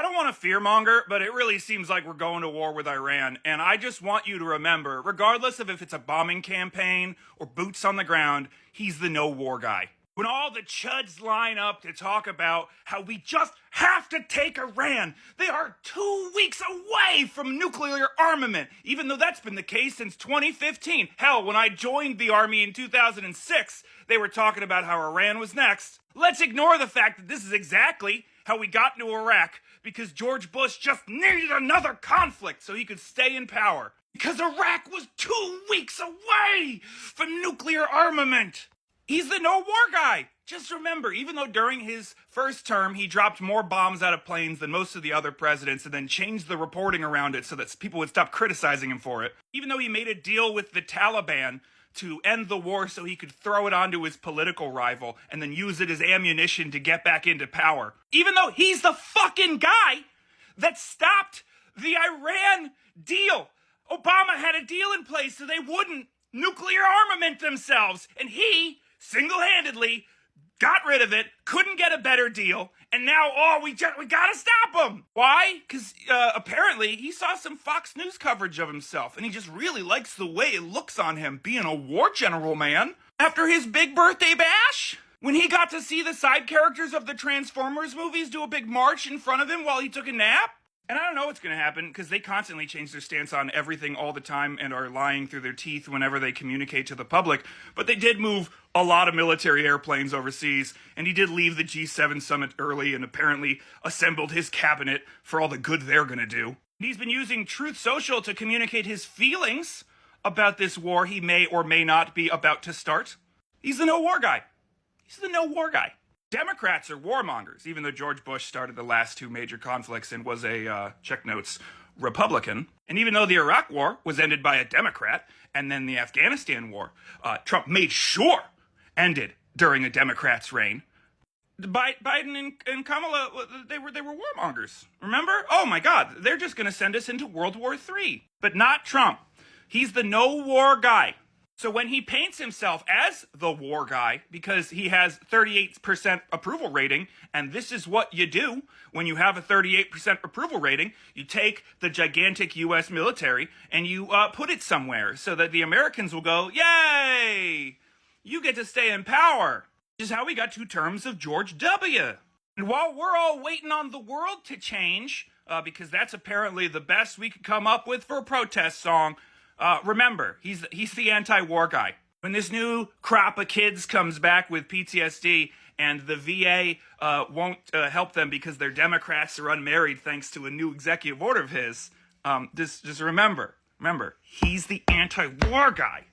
I don't want to fearmonger, but it really seems like we're going to war with Iran. And I just want you to remember, regardless of if it's a bombing campaign or boots on the ground, he's the no war guy. When all the chuds line up to talk about how we just have to take Iran, they are 2 weeks away from nuclear armament, even though that's been the case since 2015. Hell, when I joined the army in 2006, they were talking about how Iran was next. Let's ignore the fact that this is exactly how we got into Iraq, because George Bush just needed another conflict so he could stay in power. Because Iraq was 2 weeks away from nuclear armament. He's the no war guy. Just remember, even though during his first term he dropped more bombs out of planes than most of the other presidents and then changed the reporting around it so that people would stop criticizing him for it, even though he made a deal with the Taliban to end the war so he could throw it onto his political rival and then use it as ammunition to get back into power, even though he's the fucking guy that stopped the Iran deal. Obama had a deal in place so they wouldn't nuclear armament themselves, and he single-handedly got rid of it, couldn't get a better deal, and now, we gotta stop him. Why? Because apparently he saw some Fox News coverage of himself, and he just really likes the way it looks on him being a war general, man. After his big birthday bash, when he got to see the side characters of the Transformers movies do a big march in front of him while he took a nap. And I don't know what's going to happen, because they constantly change their stance on everything all the time and are lying through their teeth whenever they communicate to the public. But they did move a lot of military airplanes overseas, and he did leave the G7 summit early and apparently assembled his cabinet for all the good they're going to do. And he's been using Truth Social to communicate his feelings about this war he may or may not be about to start. He's the no war guy. He's the no war guy. Democrats are warmongers, even though George Bush started the last two major conflicts and was a, check notes, Republican. And even though the Iraq War was ended by a Democrat, and then the Afghanistan War, Trump made sure ended during a Democrat's reign, Biden and Kamala, they were warmongers. Remember? Oh my God, they're just going to send us into World War III. But not Trump. He's the no war guy. So when he paints himself as the war guy, because he has 38% approval rating, and this is what you do when you have a 38% approval rating, you take the gigantic U.S. military and you put it somewhere so that the Americans will go, yay, you get to stay in power. Which is how we got 2 terms of George W. And while we're all waiting on the world to change, because that's apparently the best we could come up with for a protest song, remember, he's the anti-war guy. When this new crop of kids comes back with PTSD and the VA won't help them because they're Democrats or unmarried thanks to a new executive order of his, just remember, he's the anti-war guy.